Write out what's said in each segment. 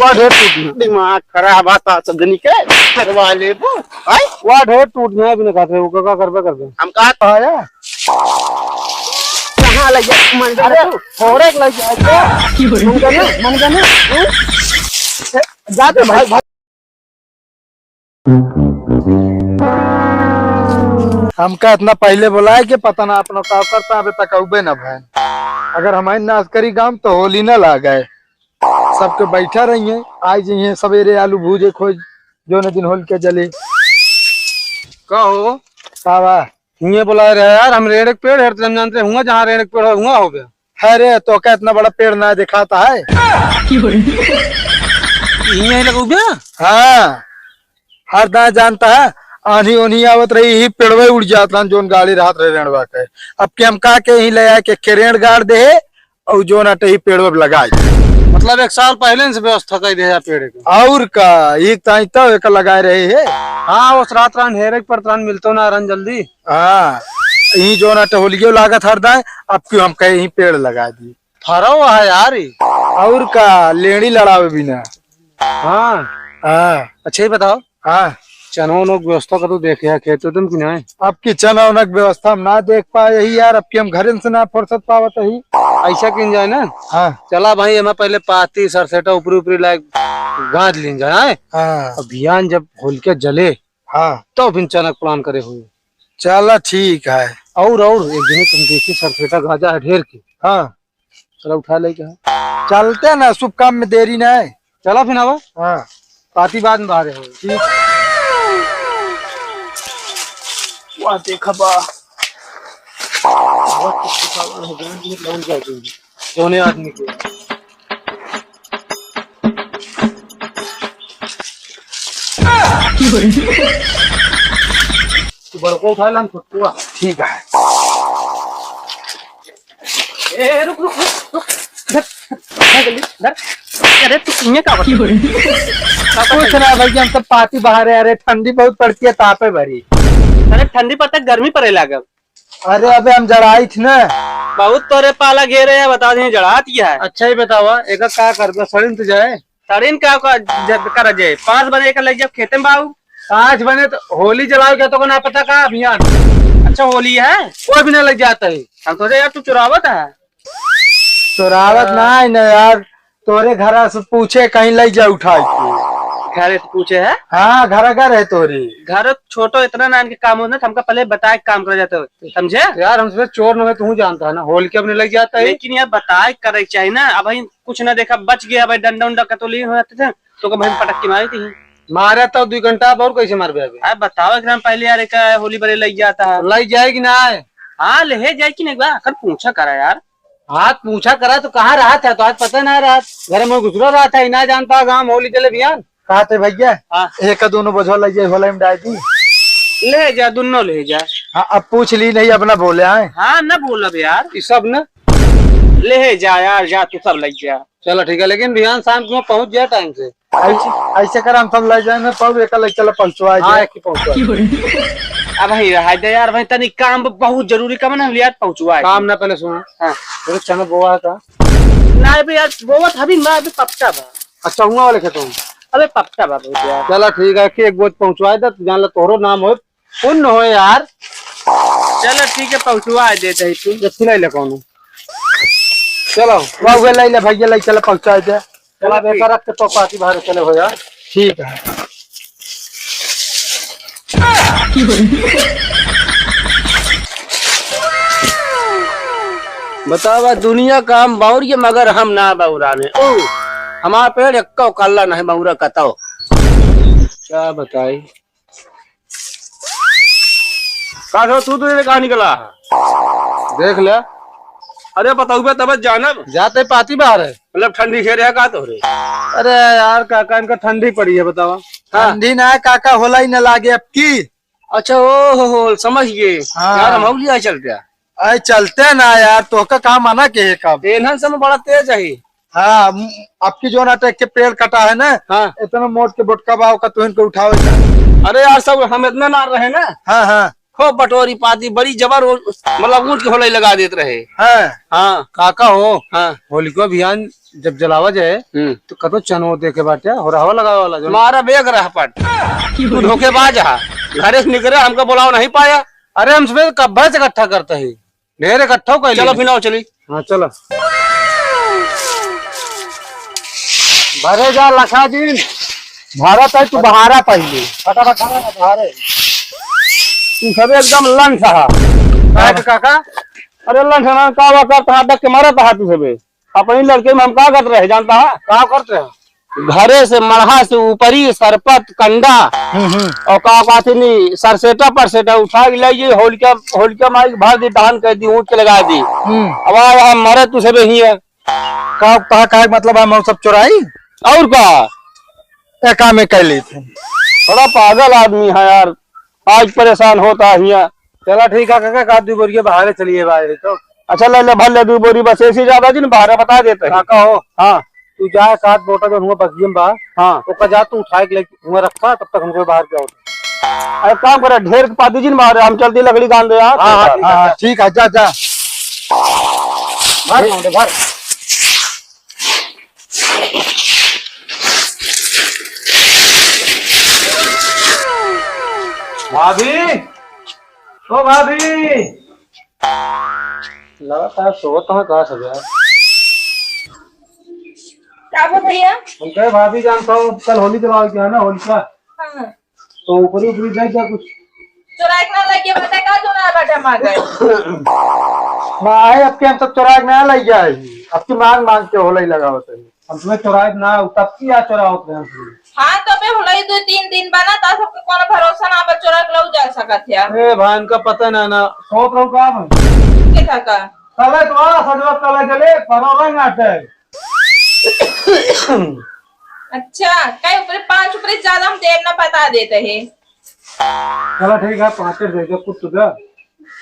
वह ढेर टूटना दिमाग खराब आता सदनी के करवा ले वो आई वह ढेर टूटना भी ना खाते वो का करबे करबे हम कहा तो आया कहां लग गया मन अरे जा और एक लग गया मन जाने जाते भाई भाई हमका इतना पहले बोला है कि पता ना अपना का करता अभी तक उबे ना भाई अगर हमारे नाश करी काम तो होली ना ला गए सबके बैठा रही है आज जाइए सवेरे आलू भूजे खोज जो न दिन होल के जले कहो कावा ये बुला रहे यार हम रेड़ के पेड़ है तुम जानते हुआ जहाँ रेड़ के पेड़ हुआ हो गया अरे तो क्या इतना बड़ा पेड़ ना दिखाता है यही लगू गया हाँ हर दाएं जानता है आंधी ओनी आवत रही ही पेड़वे उड़ जाता जोन गाड़ी रात रहे रेणवा के अब के हम का के ही ले आए के केरेण गाड़ दे और जो ना ही पेड़वे लगाए मतलब एक साल पहले से व्यवस्था कर दिया पेड़ के और का एक ताई तो एक लगाए रहे है हाँ उस रात रान हेरे पर त्रान मिलतो ना रन जल्दी हाँ यही जो ना होलियो लागत हर दाएं अब क्यों हम कहे ही पेड़ लगा दिए फरा हुआ है यार ये। और का लेड़ी लड़ावे बिना हाँ हाँ अच्छा ही बताओ हाँ चनो लोग व्यवस्था का तो देखे है खेतो तुम कि नहीं अब किचन औनक व्यवस्था हम ना देख पाए यही यार अब की हम घर से ना फुर्सत पावत ही ऐसा किन जाए ना हाँ चला भाई हमें पहले पाती सरसेटा ऊपरी ऊपरी लायक गांध लीन जाए हाँ अभियान जब होलिका जले हाँ तो फिर चनक प्लान करे हुए चला ठीक है और एक दिन तुम देखी सरसेटा गाजा है ढेर की हाँ चला उठा ले क्या चलते ना शुभ काम में देरी ना है चला फिर आवा हाँ पाती बाद में बाहर हो ठीक वाह देखा बा दोनों आदमी के तू बड़को उठा ला हम छोटको ठीक है ए रुक रुक रुक रुक जल्दी इधर अरे तू किन्ने का कुछ ना भाई हम सब पार्टी बाहर है अरे ठंडी बहुत पड़ती है तापे भरी अरे ठंडी पड़ता गर्मी पड़े लागल अरे अबे हम जड़ाई थी ना बहुत तोरे पाला घेरे है बता दे जड़ा दिया है अच्छा ही बतावा एक का कर सड़न तो जाए तड़ीन का कर जाए 5 बजे का ले जब खेते में बाबू 5 बने तो होली जलाओ क्या तो ना पता का अभियान अच्छा होली है कोई भी नहीं लग जाता है हम तो यार तू चुरावत है चोरावत ना है ना यार तोरे घर से पूछे कहीं ले जा उठाई के। घर पूछे है हाँ घर है तोरी घर छोटो इतना ना इनके काम होना हमका पहले बताए काम कर जाते हो समझे यार हमसे चोर न हो तू जानता है ना होली के अपने लग जाता है लेकिन यार बताए करे चाहिए ना अब भाई कुछ ना देखा बच गया भाई डंडा उंडा का तो लिए हो जाते थे तो भाई पटक के मारी थी मारा तो 2 घंटा और कैसे मार अभी अरे बताओ एकदम पहले यार एक होली बड़े लग जाता है लग जाएगी ना हाँ ले जाए कि नहीं बा अगर पूछा करा यार हाथ पूछा करा तो कहाँ रहा था तो आज पता ना रहा घर में गुजरा रहा था ना जानता गाँव होली चले अभियान कहा थे भैया हाँ। एक दोनों बजो लग जाए होले में डाल दी ले जा दोनों ले जा हाँ अब पूछ ली नहीं अपना बोले आए हाँ न बोल अब यार ये सब ना ले जा यार जा तू सब लग जा चलो ठीक है लेकिन अभियान शाम को पहुँच जाए टाइम से ऐसे कर हम सब ले जाए पाऊ एक लग चलो पहुंचवा हाँ एक पहुँचवा अब भाई रहा दे यार भाई तनी काम बहुत जरूरी काम ना लिया पहुंचवा काम ना पहले सुना हाँ मेरे चना बोआ था ना अभी यार वो अभी मैं अभी पपटा बा अच्छा हुआ वाले खेतों में अबे पपटा बा यार चलो ठीक है कि एक बोझ पहुँचवा दे जान लो तोरो नाम हो पुण्य हो यार चलो ठीक है पहुंचवा देते ही तू जब सिलाई ले कौन चलो पाऊ ले ले भैया ले चलो पहुंचा दे चला बेकार रख के तो पार्टी बाहर चले हो यार ठीक है बतावा दुनिया का हम बाउरिये मगर हम ना बाउराने ओ हमारा पेड़ एक कल्ला नहीं बाउरा कताओ क्या बताई का तू तो कहा निकला देख ले अरे बताऊ बे तब जानब जाते पाती बाहर है मतलब ठंडी खेर है का तो रे अरे यार काका इनका ठंडी पड़ी है बतावा ठंडी ना है काका होला ही न लागे अब की अच्छा ओ हो समझ गए हाँ। यार हम लिया चल गया अरे चलते ना यार तो का काम आना के कब एनहन समय बड़ा तेज है हाँ आपकी जो नाटक के पेड़ कटा है ना हाँ इतना मोट के बोटका बाव का तुहन को उठाओ अरे यार सब हम इतना ना रहे ना हाँ हाँ खूब बटोरी पाती बड़ी जबर मतलब ऊँट के होलाई लगा देते रहे हाँ हाँ काका हो हाँ होली को अभियान जब जलावा जाए तो कतो चनो देखे बाटे हो रहा लगा वाला जो मारा बेग रहा पट तू धोखेबाज है। घरे से निकले हमको बुलाओ नहीं पाया। अरे हम सुबह कब्बा से इकट्ठा करते है ढेर इकट्ठा कर चलो फिर आओ चली। हाँ चलो भरे जा लखा जी भारत है तू बहारा पहले फटाफट बहारे तू सब एकदम लंच है काका। अरे लंच ना का करता डक के मारा था तू सबे अपनी लड़के में हम क्या कर रहे जानता है क्या करते हैं? घरे से मढ़ा से ऊपरी सरपत कंडा और का कहते नहीं सरसेटा परसेटा उठा के लाइए होलिका मारी भर दी दहन कर दी ऊँट के लगा दी। अब वहाँ मरे तू सबे ही है का मतलब हम सब चुराई और का काम में कर ली थे। बड़ा पागल आदमी है यार आज परेशान होता है यहाँ। चला ठीक है काका का 2 बोरिया बाहर चलिए भाई तो अच्छा ले ले भर ले 2 बोरी बस ऐसी ज्यादा जी बाहर बता देते हैं। काका हो हाँ तू जा 7 बोटा जो हुआ बगियम बा हाँ तो का जा तू उठा के लेके हुआ रखा तब तक हमको बाहर क्या होता। अरे काम करे ढेर पा दीजिए बाहर हम चलती लकड़ी गांध दे यार। हाँ ठीक है जा जा भर भाभी ओ भाभी लगातार सोवत कहाँ सब यार। क्या बोल भैया? हम कहे भाभी जानता हूँ कल होली जलाओ क्या है ना होली का हाँ। तो ऊपरी ऊपरी जाए क्या कुछ चुराए के ना लगे बता का चुना बेटा मांगे माए अब के हम सब चुरा के नया लग जाए अब की मांग मांग के होले लगा होता है। हम तुम्हें चुराए ना तब की याद चुरा होते हैं। हाँ तो बे होलई 2-3 दिन बना ता सबके कोनो भरोसा ना बा चुरा के लऊ जा सकत है। अरे भाई इनका पता ना ना सोच रहा हूँ काम के काका कल तो सजवा कल चले परो रंग आते अच्छा कई ऊपर 5 ऊपर ज्यादा हम देर ना बता देते हैं। चलो ठीक है 5 दे दो कुछ तुझे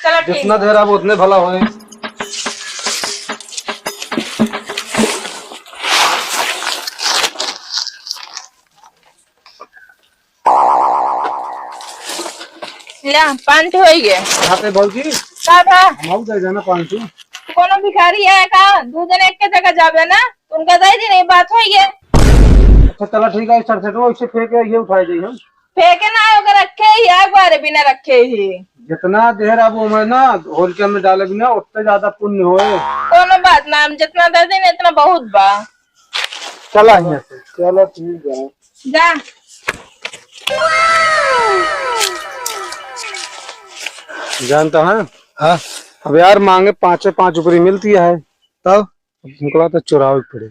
चलो ठीक जितना देर अब उतने भला होए। ला 5 हो गए यहाँ पे भाजी का था हम दे देना 500। कोनो भिखारी है का 2 जने एक के जगह जाबे ना उनका दे दी नहीं बात होई है। अच्छा चलो ठीक है सरसेटो इससे फेंक के ये उठाई जाइए हम फेंके ना होकर रखे ही एक बार बिना रखे ही जितना देर अब मैं ना होलिका में डाले भी ना उतना ज्यादा पुण्य होए। कोनो बात ना हम जितना दे दें इतना बहुत बा। चला यहाँ से चलो ठीक है जा जानता है हाँ अब यार मांगे 5 ऊपरी मिलती है तब निकला तो चुराव पड़े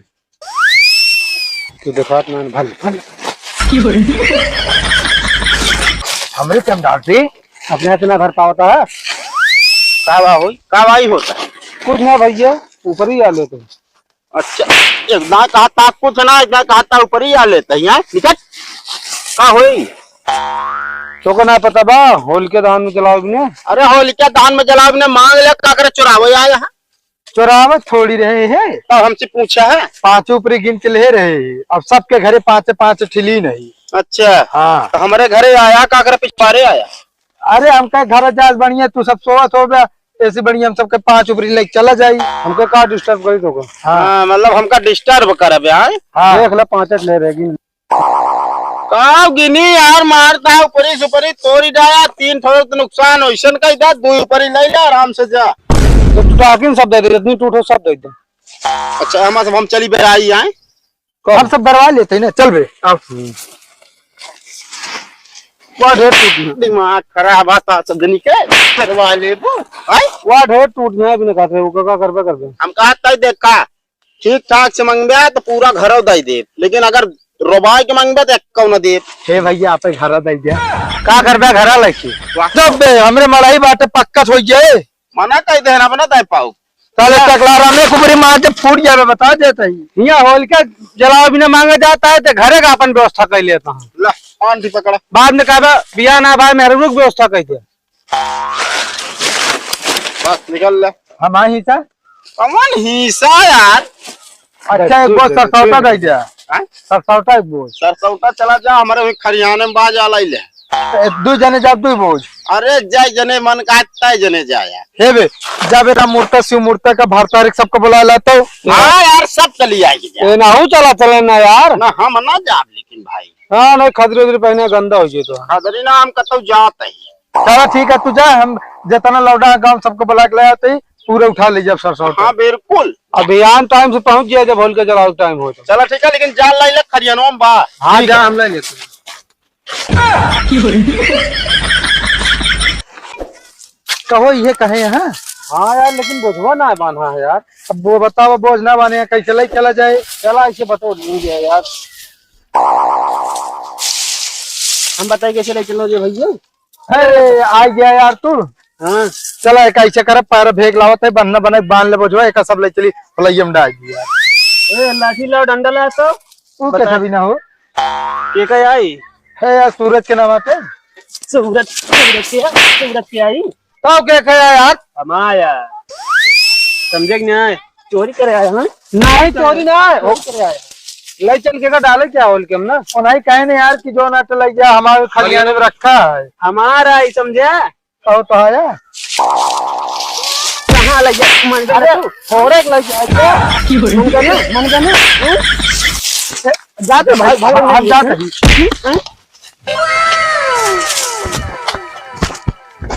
तो देखा मैंने भल हमरे टाइम डालते अपने हाथ ना भर पाता है कावाई होता है कुछ ना भैया ऊपर ही आ लेते। अच्छा इतना कहता कुछ ना इतना कहता ऊपर ही आ लेते हैं निकट का हुई तो को ना पता बा होल के दान में जलाओ ने। अरे होलिका दहन में जलाब ने मांग लिया का करे चुरावे आया है चुरावत थोड़ी रहे हैं तो हमसे पूछा है 5 ऊपरी गिन के ले रहे अब सबके घरे 5 ठिली नहीं। अच्छा हाँ तो हमारे घरे आया का करे पिछवाड़े आया। अरे हम कहे घर जास बढ़िया तू सब सोवत हो गया ऐसे बढ़िया हम सबके 5 ऊपरी लेके चला जाई हमको का डिस्टर्ब करी तो को। हाँ मतलब हमका डिस्टर्ब करे यार। हाँ देख ले 5 ले रहेगी का गिनी यार मारता है ऊपरी सुपरी तोड़ी जाया 3 थोड़े तो नुकसान हो ऐसा कही था 2 ऊपरी ले ले आराम से जा। तो तू टाकिन सब दे दे इतनी टूटो सब दे दे। अच्छा हम सब हम चली बहराई आए हम सब बरवा लेते हैं ना चल बे अब दिमाग खराब आता सब जनी के करवा ले वाह ढेर टूटना है भी ना कहते वो का करबे करबे। हम कहा देखा ठीक ठाक से मंगबे तो पूरा घर दे दे लेकिन अगर रोबाई के मंगबे तो एक न दे। हे भैया आप घर दे दिया का करबे घर लेके जब बे हमरे मड़ाई बाटे पक्का हो जाए मना कह दे ना बना दे पाऊ ताले टकलारा में कुबरी मार के फूट जावे बता देता ही यहाँ होलिका जलाओ भी ना मांगा जाता है तो घरे का अपन व्यवस्था कर लेता हूँ। ला पान भी पकड़ा बाद में कहा बिया ना भाई मेरे रुक व्यवस्था कर दिया बस निकल ले हम ही था कौन हिस्सा यार। अच्छा एक बोझ सरसौटा दे दिया हैं? सरसौटा एक बोझ सरसौटा चला जा हमारे वही खरियाने में बाज आला ले दू जने जाब दू बोझ अरे जय जने मन का तय जने जाया। हे बे जाबे राम मूर्ता शिव मूर्ता का भारतारिक सबको बुला लाता हूँ। हाँ यार सब चली आएगी जा। ए नाहू चला चले ना यार। ना हम ना जाब लेकिन भाई हाँ नहीं खदरी उदरी पहने गंदा हो जाए तो। खदरी ना हम कतौ जात है। चलो ठीक है तू जा, हम जितना लौटा गांव सबको बुला के लाते ही पूरे उठा ले जब सरसों। हाँ बिल्कुल अभियान टाइम से पहुंच गया जब होल के जलाओ टाइम हो तो। चलो ठीक है लेकिन जाल लाई ले खरियानो में बा। हाँ जा हम ले लेते हैं। कहो ये कहे यहाँ। हाँ यार लेकिन बोझवा ना बांधा है यार। अब वो बताओ बोझ ना बने कैसे ले चला जाए। चला इसे बतो नहीं गया यार। हम बताए कैसे ले चलो जी भैया। अरे आ गया यार तू। हाँ चला एक ऐसे कर पैर भेग लावत है बनना बने बांध ले बोझवा एक सब ले चली फलैया में डाल दिया। ए लाठी लाओ डंडा ला तो तू कैसा भी ना हो ये क्या आई है यार सूरज के नाम पे। सूरत सूरत की आई तो क्या कहा यार। हमाया समझे कि नहीं चोरी करे आया हाँ नहीं चोरी ना हो करे आया ले चल के का डाले क्या होल के हम ना नहीं कहे नहीं यार कि जो नाट लग गया हमारे खलियाने में रखा है। हमारा ही समझे तो आया कहाँ लग गया मन कर और एक लग गया मन करना जाते भाई हम जाते